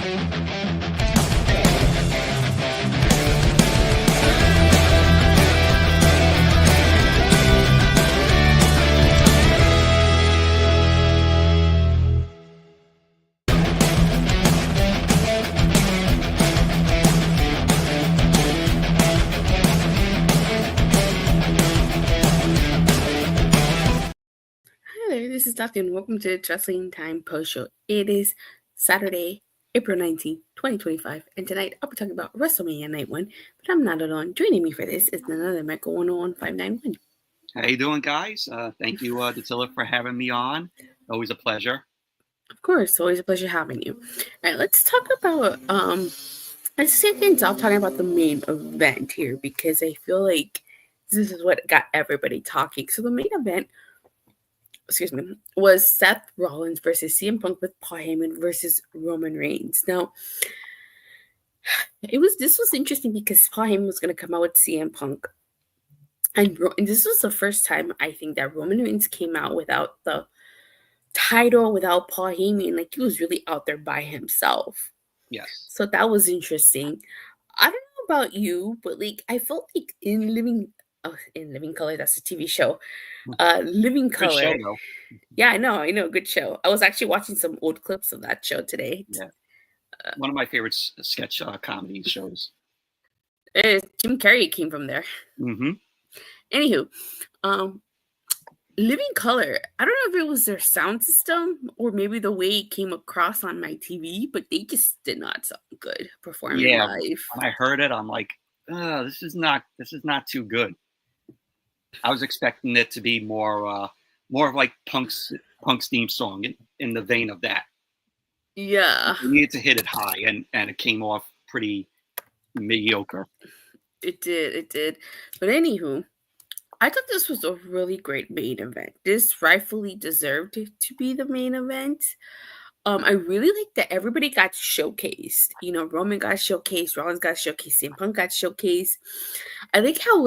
This is Stratton. Welcome to the Wrestling Time Post Show. It is Saturday, April 19th, 2025, and tonight I'll be talking about WrestleMania Night 1, but I'm not alone. Joining me for this is another Michael 101591. How you doing, guys? Thank you, Datilla, for having me on. Always a pleasure. Of course, always a pleasure having you. All right, let's talk about, let's say things off talking about the main event here, because I feel like this is what got everybody talking. So the main event was Seth Rollins versus CM Punk with Paul Heyman versus Roman Reigns. Now, this was interesting because Paul Heyman was going to come out with CM Punk, and this was the first time I think that Roman Reigns came out without the title, without Paul Heyman. Like, he was really out there by himself. Yes. So that was interesting. I don't know about you, but like I felt like in Living Color, that's a TV show. Living Color. Good show, yeah, I know, good show. I was actually watching some old clips of that show today. Yeah, one of my favorite sketch comedy shows. Jim Carrey came from there. Mm-hmm. Anywho, Living Color, I don't know if it was their sound system or maybe the way it came across on my TV, but they just did not sound good performing live. When I heard it, I'm like, this is not too good. I was expecting it to be more of like Punk's theme song in the vein of that. Yeah. We needed to hit it high, and it came off pretty mediocre. It did. But anywho, I thought this was a really great main event. This rightfully deserved to be the main event. I really like that everybody got showcased. You know, Roman got showcased, Rollins got showcased, CM Punk got showcased. I like how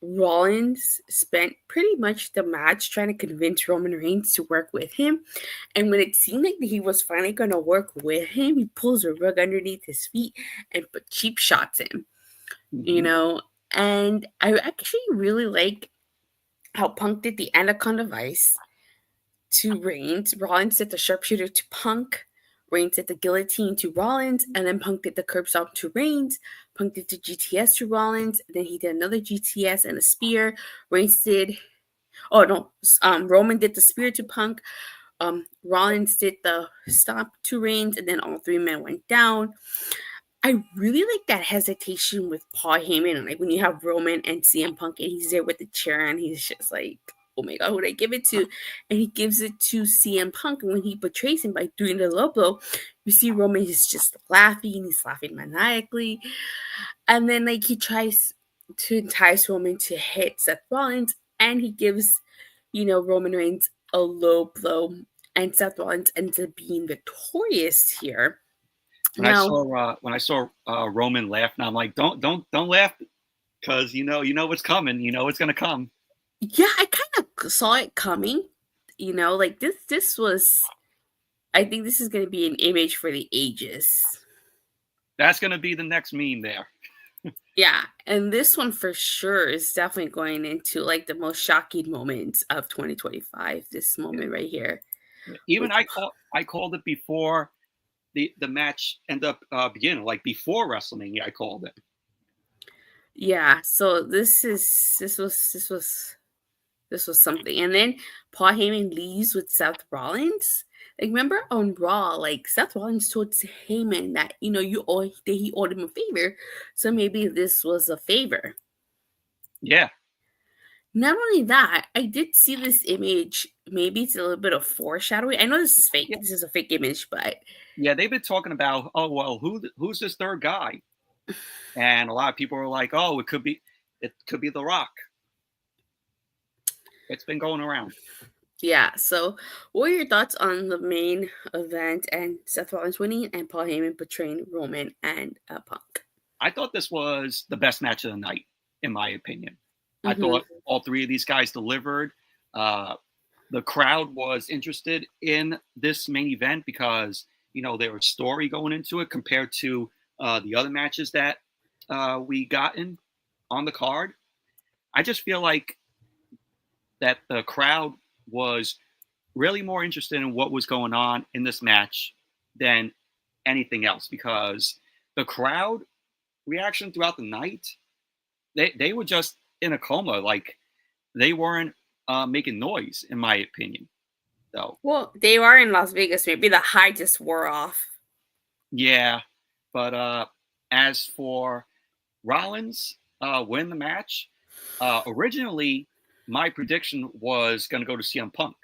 Rollins spent pretty much the match trying to convince Roman Reigns to work with him. And when it seemed like he was finally going to work with him, he pulls a rug underneath his feet and put cheap shots in. Mm-hmm. You know, and I actually really like how Punk did the Anaconda Vice to Reigns. Rollins did the sharpshooter to Punk. Reigns did the guillotine to Rollins, and then Punk did the curb stomp to Reigns. Punk did the GTS to Rollins, then he did another GTS and a spear. Reigns did, Roman did the spear to Punk. Rollins did the stomp to Reigns, and then all three men went down. I really like that hesitation with Paul Heyman, like when you have Roman and CM Punk, and he's there with the chair, and he's just like, oh my God, who'd I give it to? And he gives it to CM Punk. And when he betrays him by doing the low blow, you see Roman is just laughing. He's laughing maniacally. And then he tries to entice Roman to hit Seth Rollins. And he gives, Roman Reigns a low blow. And Seth Rollins ends up being victorious here. When I saw Roman laugh, now I'm like, don't laugh, because you know what's coming. You know it's gonna come. Yeah, I kind of saw it coming. This was, I think this is going to be an image for the ages. That's going to be the next meme there. Yeah, and this one for sure is definitely going into the most shocking moments of 2025. This moment right here. Even I called it before the match ended up beginning, before WrestleMania. I called it. Yeah, so this was something. And then Paul Heyman leaves with Seth Rollins. Remember on Raw, Seth Rollins told Heyman that, he owed him a favor. So maybe this was a favor. Yeah. Not only that, I did see this image. Maybe it's a little bit of foreshadowing. I know this is fake. Yeah. This is a fake image, but... Yeah, they've been talking about, who's this third guy? And a lot of people were like, it could be The Rock. It's been going around. Yeah, so what are your thoughts on the main event and Seth Rollins winning and Paul Heyman betraying Roman and Punk? I thought this was the best match of the night, in my opinion. Mm-hmm. I thought all three of these guys delivered. The crowd was interested in this main event because there was story going into it compared to the other matches that we gotten on the card. I just feel like that the crowd was really more interested in what was going on in this match than anything else, because the crowd reaction throughout the night, they were just in a coma. Like, they weren't making noise, in my opinion, though. Well, they are in Las Vegas. Maybe the high just wore off. Yeah, but as for Rollins win the match, originally my prediction was going to go to CM Punk,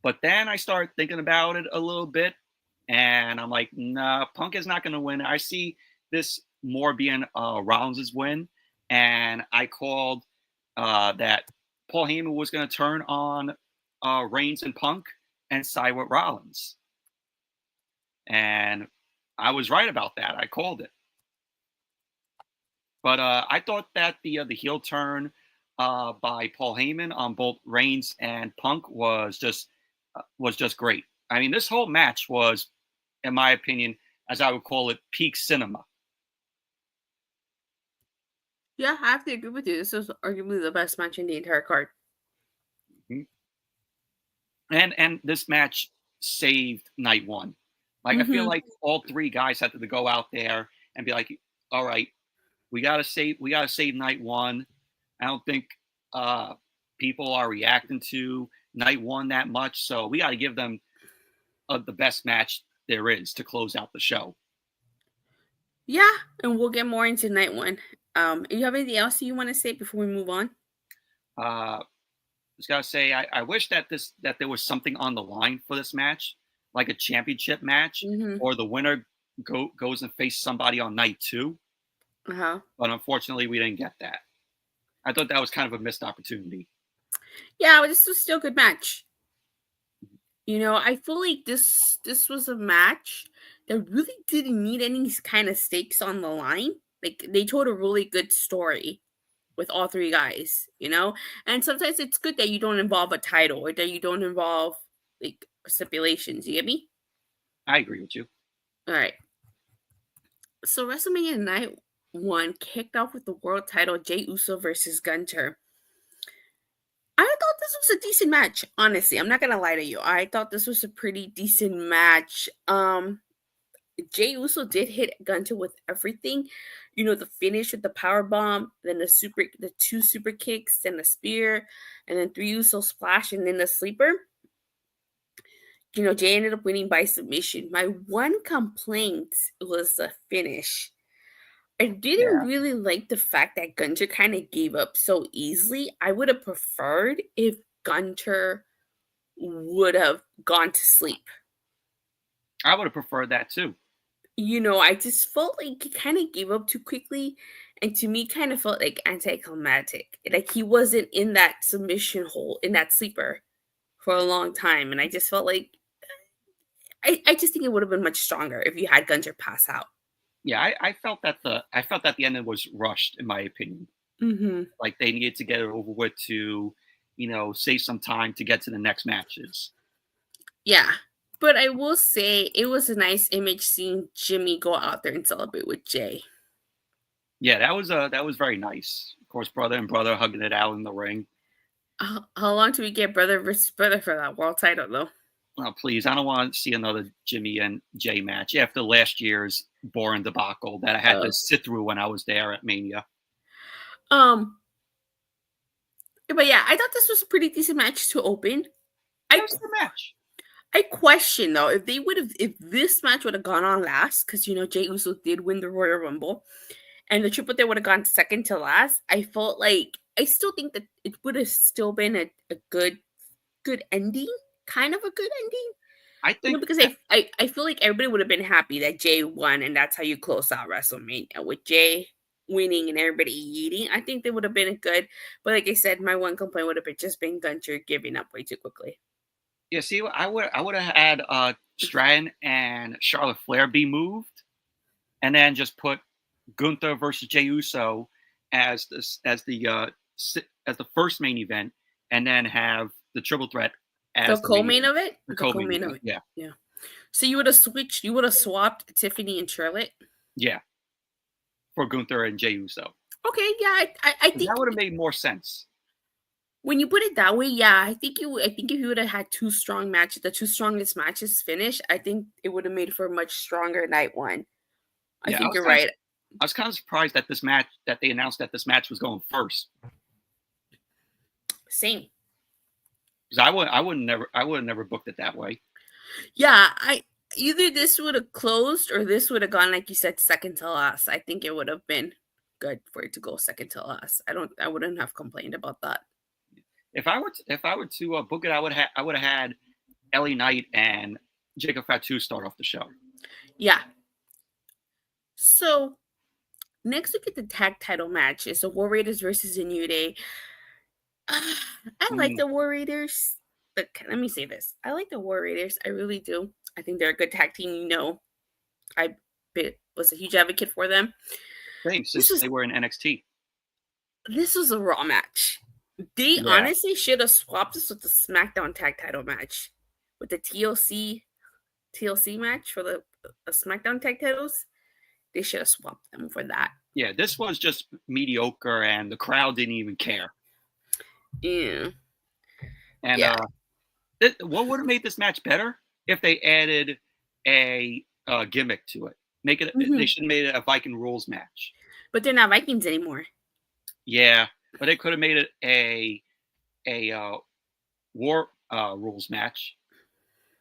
but then I started thinking about it a little bit, and I'm like, nah, Punk is not going to win. I see this more being Rollins' win, and I called that Paul Heyman was going to turn on Reigns and Punk and side with Rollins. And I was right about that. I called it. But I thought that the heel turn by Paul Heyman on both Reigns and Punk was just great. I mean, this whole match was, in my opinion, as I would call it, peak cinema. Yeah, I have to agree with you. This was arguably the best match in the entire card. Mm-hmm. And this match saved night one. Like, I feel like all three guys had to go out there and be like, all right, we gotta save night one. I don't think people are reacting to night one that much, so we got to give them the best match there is to close out the show. Yeah, and we'll get more into night one. You have anything else you want to say before we move on? Just gotta say, I wish that there was something on the line for this match, like a championship match, or the winner goes and faces somebody on night two. But unfortunately, we didn't get that. I thought that was kind of a missed opportunity. Yeah, but this was still a good match. I feel like this was a match that really didn't need any kind of stakes on the line. Like, they told a really good story with all three guys, and sometimes it's good that you don't involve a title or that you don't involve like stipulations. You get me? I agree with you. All right. So WrestleMania Night 1 kicked off with the world title, Jey Uso versus Gunther. I thought this was a decent match, honestly. I'm not gonna lie to you. I thought this was a pretty decent match. Jey Uso did hit Gunther with everything. The finish with the power bomb, then the two super kicks, then the spear, and then 3 Uso splash, and then the sleeper. Jey ended up winning by submission. My one complaint was the finish. I didn't really like the fact that Gunther kind of gave up so easily. I would have preferred if Gunther would have gone to sleep. I would have preferred that too. I just felt like he kind of gave up too quickly, and to me kind of felt like anticlimactic. Like, he wasn't in that submission hole, in that sleeper for a long time, and I just felt like I just think it would have been much stronger if you had Gunther pass out. Yeah, I felt that the ending was rushed, in my opinion. Like, they needed to get it over with to, save some time to get to the next matches. Yeah, but I will say it was a nice image seeing Jimmy go out there and celebrate with Jay. Yeah, that was very nice. Of course, brother and brother hugging it out in the ring. How long do we get brother versus brother for that world title, though? Oh, please, I don't want to see another Jimmy and Jay match after last year's boring debacle that I had to sit through when I was there at Mania. But yeah, I thought this was a pretty decent match to open. That was the match. I question though if this match would have gone on last, because Jey Uso did win the Royal Rumble, and the Triple Threat would have gone second to last. I felt like I still think that it would have still been a good ending. Kind of a good ending. I think because I feel like everybody would have been happy that Jay won, and that's how you close out WrestleMania with Jay winning and everybody eating. I think they would have been good, but like I said, my one complaint would have just been Gunther giving up way too quickly. Yeah, see, I would have had Stratton and Charlotte Flair be moved, and then just put Gunther versus Jey Uso as the first main event, and then have the Triple Threat as the co-main of it. The co-main event, yeah. So you would have switched. You would have swapped Tiffany and Charlotte. Yeah, for Gunther and Jey Uso. Okay, yeah, I think That would have made more sense. when you put it that way, yeah, I think you. I think if you would have had two strong matches, the two strongest matches finish, I think it would have made for a much stronger night one. I Yeah, think you're right. I was kind of surprised that they announced that this match was going first. Same. Because I would have never booked it that way. Yeah, I either this would have closed or this would have gone, like you said, second to last. I think it would have been good for it to go second to last. I wouldn't have complained about that. If I were to book it, I would have had LA Knight and Jacob Fatu start off the show. Yeah. So next we get the tag title match. It's the War Raiders versus the New Day. I like the War Raiders. But let me say this. I like the War Raiders. I really do. I think they're a good tag team. You know, I was a huge advocate for them. Same, since they were in NXT. This was a Raw match. They honestly should have swapped this with the SmackDown tag title match. With the TLC match for the SmackDown tag titles. They should have swapped them for that. Yeah, this was just mediocre and the crowd didn't even care. Yeah. And what would have made this match better? If they added a gimmick to it. Make it they should have made it a Viking rules match. But they're not Vikings anymore. Yeah, but they could have made it a war rules match.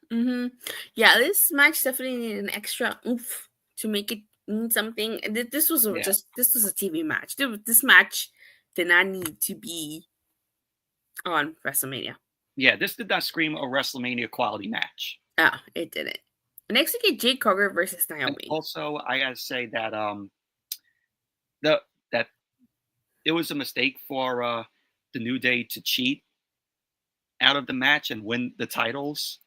Yeah, this match definitely needed an extra oomph to make it mean something. This was this was a TV match. This match did not need to be on WrestleMania. Yeah, this did not scream a WrestleMania quality match. Oh, it didn't. Next we get Jade Cargill versus Naomi. And also, I gotta say that that it was a mistake for the New Day to cheat out of the match and win the titles.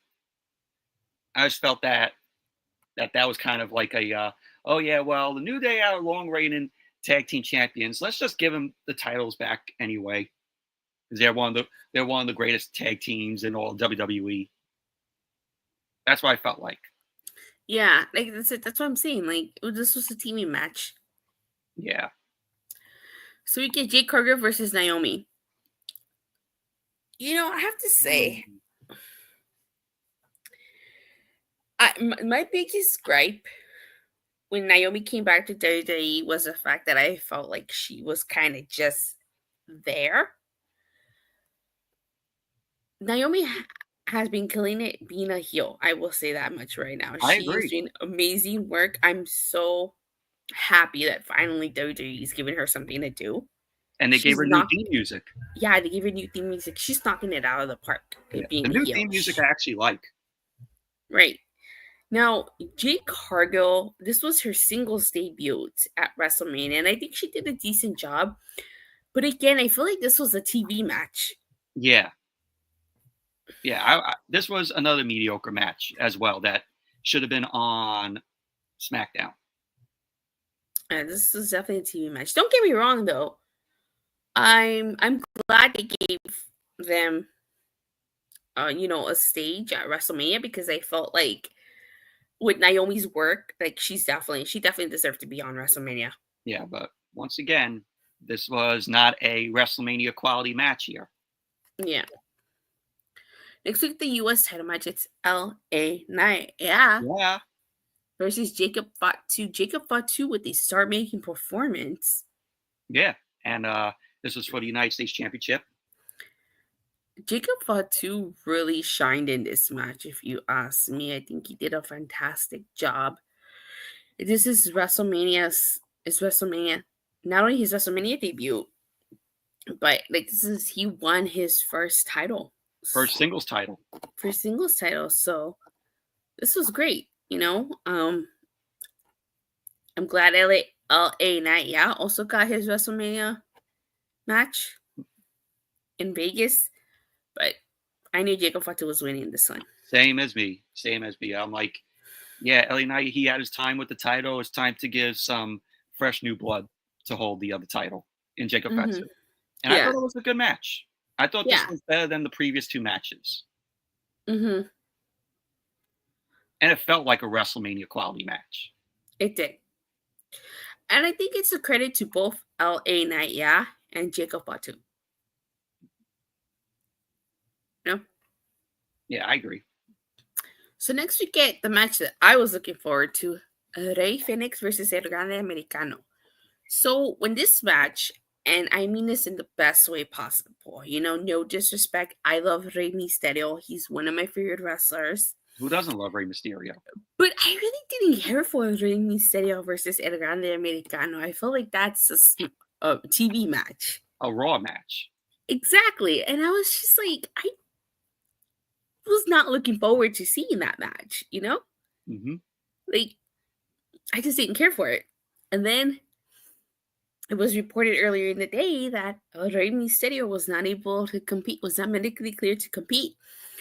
I just felt that was kind of like a oh yeah, well, the New Day are long reigning tag team champions. Let's just give them the titles back anyway, because they're one of the greatest tag teams in all WWE. That's what I felt like. Yeah, like that's what I'm saying. Like this was a TV match. Yeah. So we get Jade Cargill versus Naomi. You know, I have to say, my biggest gripe when Naomi came back to WWE was the fact that I felt like she was kind of just there. Naomi has been killing it being a heel. I will say that much right now. I She's agree. doing amazing work. I'm so happy that finally WWE is giving her something to do. And they gave her new theme music. Yeah, they gave her new theme music. She's knocking it out of the park. Yeah. The new theme music I actually like. Right. Now, Jade Cargill, this was her singles debut at WrestleMania, and I think she did a decent job. But again, I feel like this was a TV match. Yeah. Yeah, this was another mediocre match as well that should have been on SmackDown. This is definitely a TV match. Don't get me wrong, though. I'm glad they gave them, a stage at WrestleMania, because I felt like with Naomi's work, like she definitely deserved to be on WrestleMania. Yeah, but once again, this was not a WrestleMania quality match here. Yeah. Next week, the U.S. title match, it's LA Knight. Yeah. Versus Jacob Fatu. Jacob Fatu with a star-making performance. Yeah, and this was for the United States Championship. Jacob Fatu really shined in this match, if you ask me. I think he did a fantastic job. This is WrestleMania. Not only his WrestleMania debut, but he won his first title. First singles title. So this was great, I'm glad LA Knight, also got his WrestleMania match in Vegas, but I knew Jacob Fatu was winning this one. Same as me. I'm like, yeah, LA Knight, he had his time with the title. It's time to give some fresh new blood to hold the other title in Jacob Fatu. And I thought it was a good match. I thought this was better than the previous two matches. And and it felt like a WrestleMania quality match. It did. And I think it's a credit to both LA Knight, yeah, and Jacob Fatu. You know? Yeah, I agree. So next we get the match that I was looking forward to, Rey Fenix versus El Grande Americano. So when this match, and I mean this in the best way possible, no disrespect. I love Rey Mysterio. He's one of my favorite wrestlers. Who doesn't love Rey Mysterio? But I really didn't care for Rey Mysterio versus El Grande Americano. I feel like that's a TV match. A Raw match. Exactly. And I was just like, I was not looking forward to seeing that match, Mm-hmm. Like, I just didn't care for it. And then it was reported earlier in the day that Rey Mysterio was not able to compete, was not medically cleared to compete.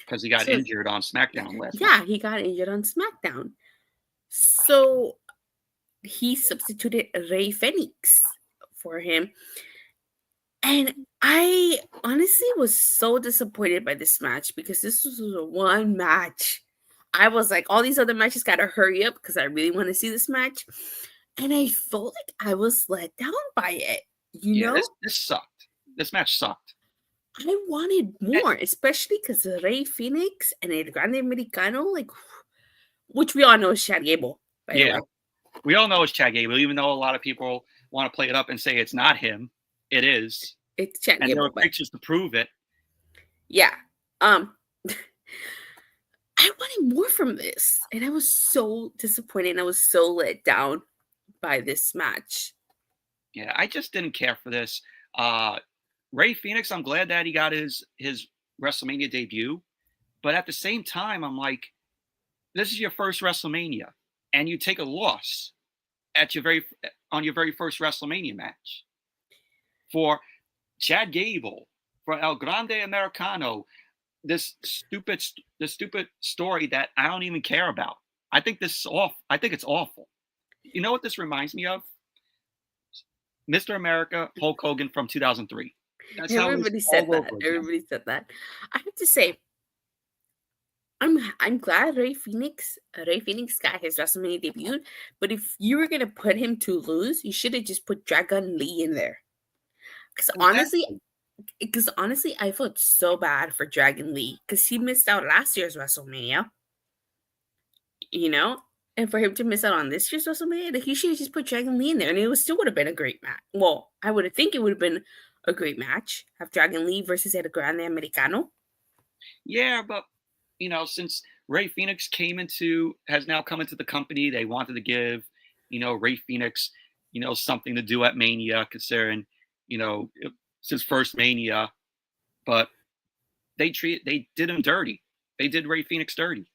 Because he got injured on SmackDown last night. Yeah, he got injured on SmackDown. So he substituted Rey Fenix for him. And I honestly was so disappointed by this match because this was the one match. I was like, all these other matches got to hurry up because I really want to see this match. And I felt like I was let down by it. You know? This sucked. This match sucked. I wanted more, especially because Rey Fenix and El Grande Americano, which we all know is Chad Gable, by the way. We all know it's Chad Gable, even though a lot of people want to play it up and say it's not him. It is. It's Chad Gable. And there are pictures to prove it. Yeah. I wanted more from this, and I was so disappointed, and I was so let down by this match. Yeah, I just didn't care for this. Rey Fenix, I'm glad that he got his WrestleMania debut, but at the same time, I'm like, this is your first WrestleMania, and you take a loss on your very first WrestleMania match. For Chad Gable, for El Grande Americano, this stupid story that I don't even care about. I think it's awful. You know what this reminds me of? Mr. America, Hulk Hogan from 2003. Everybody said that. Everybody said that. I have to say, I'm glad Rey Fenix got his WrestleMania debut. But if you were gonna put him to lose, you should have just put Dragon Lee in there. Because honestly, I felt so bad for Dragon Lee because he missed out last year's WrestleMania. And for him to miss out on this year's WrestleMania, he should have just put Dragon Lee in there, and it still would have been a great match. Well, I would think it would have been a great match. Have Dragon Lee versus El Grande Americano. Yeah, but since Rey Fenix has now come into the company, they wanted to give Rey Fenix something to do at Mania, considering it's his first Mania, but they did him dirty. They did Rey Fenix dirty.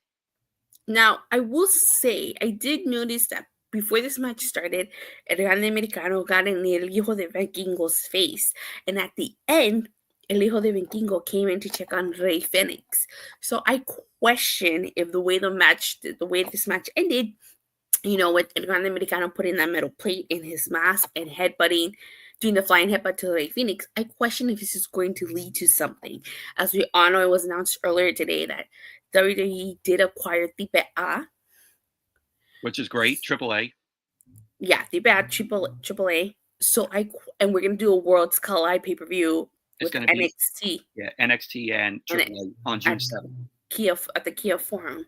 Now, I will say, I did notice that before this match started, El Grande Americano got in El Hijo de Vikingo's face. And at the end, El Hijo de Vikingo came in to check on Rey Fenix. So I question if the way this match ended, with El Grande Americano putting that metal plate in his mask and headbutting, doing the flying headbutt to Rey Fenix, I question if this is going to lead to something. As we all know, it was announced earlier today that WWE did acquire Tipe A. Which is great, AAA. Yeah, Tipe A, AAA. So we're going to do a Worlds Collide pay-per-view with NXT. NXT and AAA on June 7th. At the Kia Forum.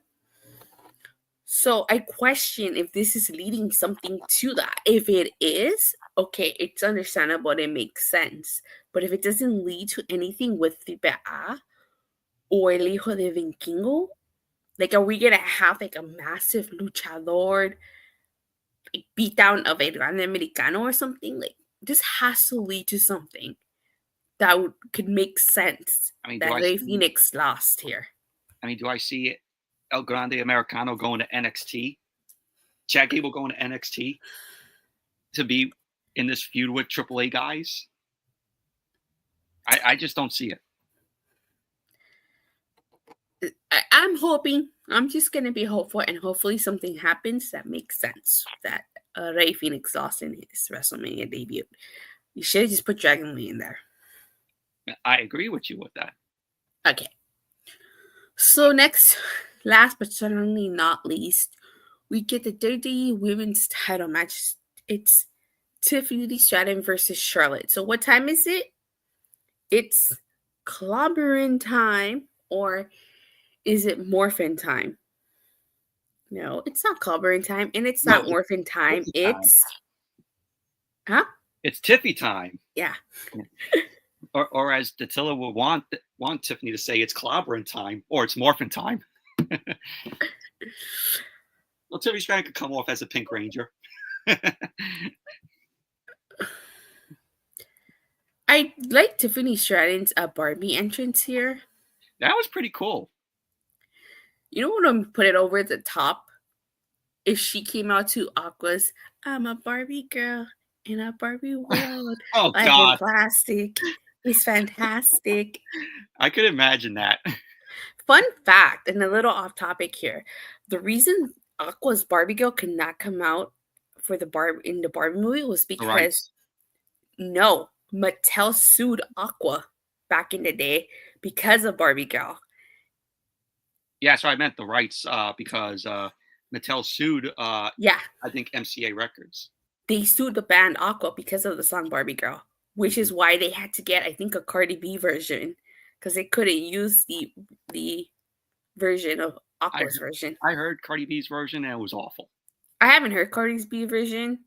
So I question if this is leading something to that. If it is, okay, it's understandable. It makes sense. But if it doesn't lead to anything with Tipe A or El Hijo de Vikingo, are we going to have a massive luchador beatdown of El Grande Americano or something? This has to lead to something that could make sense. That Rey Fenix lost here. Do I see El Grande Americano going to NXT? Chad Gable going to NXT to be in this feud with AAA guys? I just don't see it. I'm hoping. I'm just going to be hopeful, and hopefully something happens that makes sense. That Rey Fenix lost in his WrestleMania debut. You should have just put Dragon Lee in there. I agree with you with that. Okay. So next last but certainly not least, we get the WWE Women's Title match. It's Tiffany Stratton versus Charlotte. So what time is it? It's clobbering time, or is it morphin time? No, it's not clobbering time, and it's No, not morphin time. Tiffy time. It's huh? It's Tiffy time. Yeah. Or as Datilla would want Tiffany to say, it's clobbering time or it's morphin time. Well, Tiffany Stratton could come off as a Pink Ranger. I like Tiffany Stratton's Barbie entrance here. That was pretty cool. You know what I'm put it over the top? If she came out to Aqua's, I'm a Barbie girl in a Barbie world. Oh, Life in God. plastic is fantastic. I could imagine that. Fun fact, and a little off topic here. The reason Aqua's Barbie girl could not come out for the in the Barbie movie was The rights. because no, Mattel sued Aqua back in the day because of Barbie girl. Yeah, so I meant the rights because Mattel sued, Yeah, I think, MCA Records. they sued the band Aqua because of the song Barbie Girl, which is why they had to get, I think, a Cardi B version because they couldn't use the version of Aqua's version. I heard Cardi B's version and it was awful. I haven't heard Cardi B version,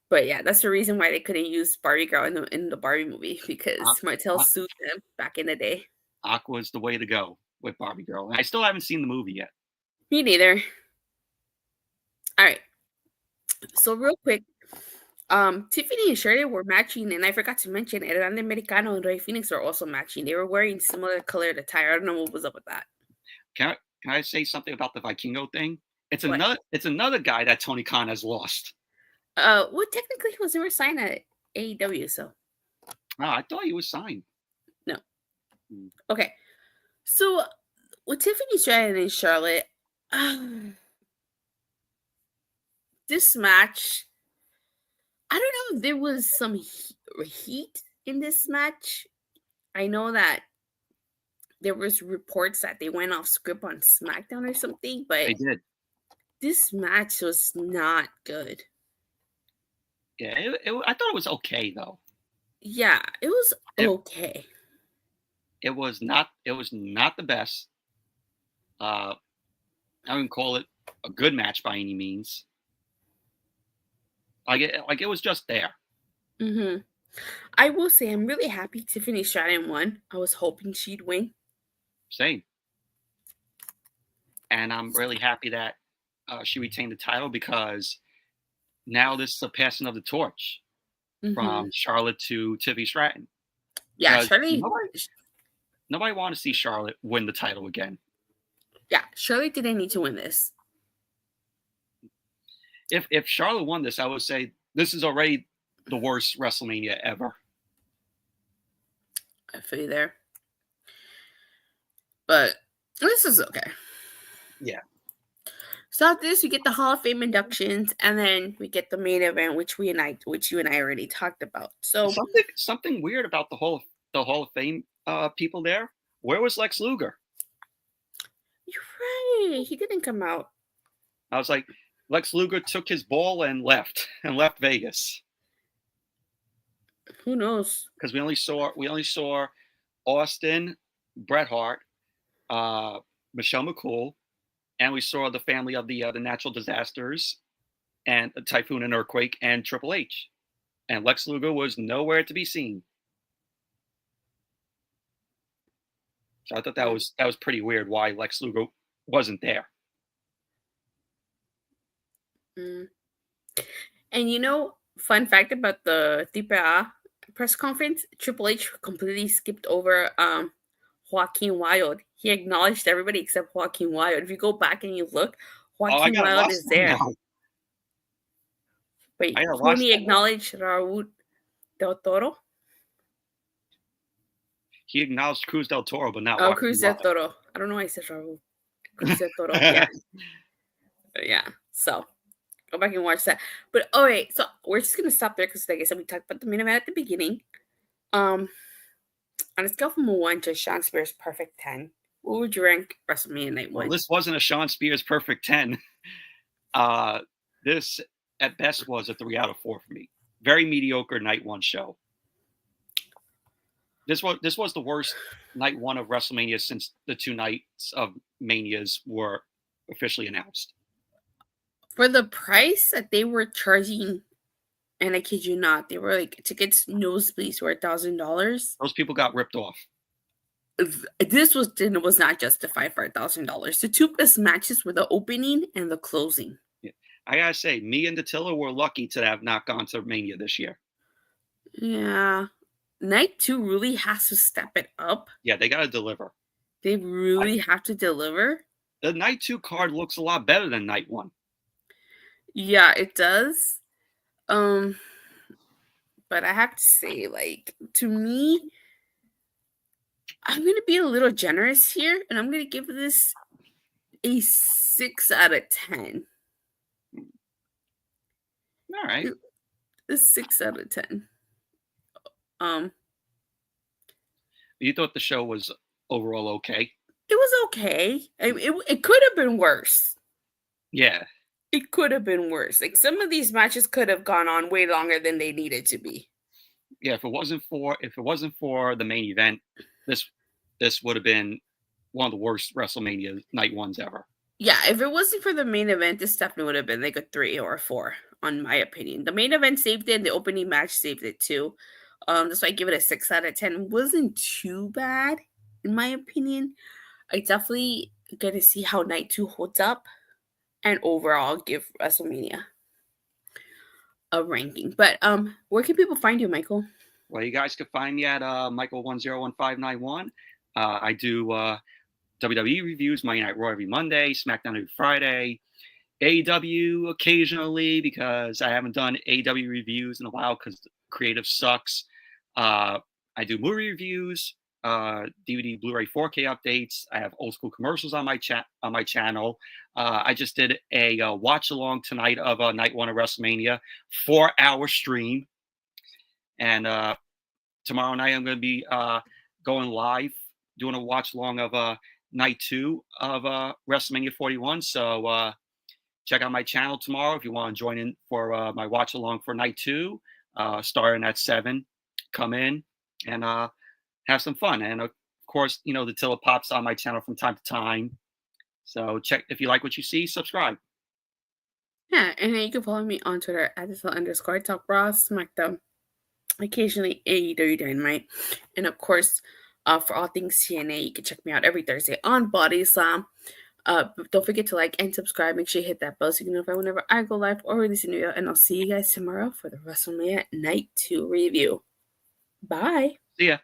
but yeah, that's the reason why they couldn't use Barbie Girl in the Barbie movie because Mattel sued them back in the day. Aqua's the way to go with Barbie Girl. And I still haven't seen the movie yet. Me neither. All right. So real quick, Tiffany and Shirley were matching, and I forgot to mention Grande, Americano and Fenix are also matching. They were wearing similar colored attire. I don't know what was up with that. Can I say something about the Vikingo thing? It's What? another guy that Tony Khan has lost. Well, technically he was never signed at AEW, so. Oh, I thought he was signed. No. Okay. So with Tiffany Stratton and Charlotte, this match, I don't know if there was some heat in this match. I know that there was reports that they went off script on SmackDown or something, but they did. This match was not good. Yeah, I thought it was okay though. Yeah, it was okay. It was not the best. I wouldn't call it a good match by any means. Like it was just there. Mm-hmm. I will say I'm really happy Tiffany Stratton won. I was hoping she'd win. Same. And I'm really happy that she retained the title because now this is a passing of the torch from Charlotte to Tiffany Stratton. Yeah, Charlotte. Nobody wanted to see Charlotte win the title again. Yeah, Charlotte didn't need to win this. If Charlotte won this, I would say this is already the worst WrestleMania ever. I feel you there. But this is okay. Yeah. So after this, we get the Hall of Fame inductions, and then we get the main event, which you and I already talked about. So something weird about the Hall of Fame people there. Where was Lex Luger? You're right. He didn't come out. I was like, Lex Luger took his ball and left Vegas. Who knows? Because we only saw Austin, Bret Hart, Michelle McCool, and we saw the family of the natural disasters, and a typhoon and earthquake, and Triple H, and Lex Luger was nowhere to be seen. So I thought that was pretty weird. Why Lex Luger wasn't there? And fun fact about the TPA press conference: Triple H completely skipped over Joaquin Wilde. He acknowledged everybody except Joaquin Wilde. If you go back and you look, Joaquin Wilde is there. Wait, when he acknowledged Raul del Toro? He acknowledged Cruz del Toro, but not Cruz del Toro. I don't know why I said Raul. Cruz del Toro, yeah. Yeah, so go back and watch that. But all right, so we're just gonna stop there because, like I said, we talked about the main event at the beginning. On a scale from a 1 to Sean Spears' perfect 10, What would you rank WrestleMania Night 1? Well, this wasn't a Sean Spears perfect 10. This at best was a 3 out of 4 for me. Very mediocre night 1 show. This was the worst night 1 of WrestleMania since the 2 nights of Manias were officially announced. For the price that they were charging, and I kid you not, they were like tickets nosebleeds were $1,000. Those people got ripped off. This was not justified for $1,000. The 2 best matches were the opening and the closing. Yeah. I gotta say, me and Dattila were lucky to have not gone to Mania this year. Yeah. Night 2 really has to step it up. Yeah, they gotta deliver. They really have to deliver. The night 2 card looks a lot better than night 1. Yeah, it does. But I have to say, like, to me, I'm going to be a little generous here, and I'm going to give this a 6 out of 10. All right. A 6 out of 10. You thought the show was overall okay? It was okay. It could have been worse. Yeah. It could have been worse. Like, some of these matches could have gone on way longer than they needed to be. Yeah, if it wasn't for the main event, this would have been one of the worst WrestleMania night 1s ever. Yeah, if it wasn't for the main event, this definitely would have been like a 3 or a 4, on my opinion. The main event saved it, and the opening match saved it too. That's why I give it a 6 out of 10. It wasn't too bad, in my opinion. I definitely get to see how night 2 holds up, and overall give WrestleMania a ranking. But where can people find you, Michael? Well, you guys can find me at Michael101591. I do WWE reviews, Monday Night Raw every Monday, SmackDown every Friday, AEW occasionally because I haven't done AEW reviews in a while because the creative sucks. I do movie reviews, DVD, Blu-ray, 4K updates. I have old school commercials on my channel. I just did a watch along tonight of night 1 of WrestleMania, 4-hour stream, and tomorrow night I'm going to be going live doing a watch along of night 2 of WrestleMania 41. So check out my channel tomorrow if you want to join in for my watch along for night 2, starting at 7. Come in and have some fun. And of course, the Dattila pops on my channel from time to time. So check, if you like what you see, subscribe. Yeah, and then you can follow me on Twitter at @Dattila_. Talk Raw, SmackDown, occasionally AEW Dynamite. And of course, for all things TNA, you can check me out every Thursday on Body Slam. Don't forget to like and subscribe. Make sure you hit that bell so you can notify whenever I go live or release a new video. And I'll see you guys tomorrow for the WrestleMania Night 2 review. Bye. See ya.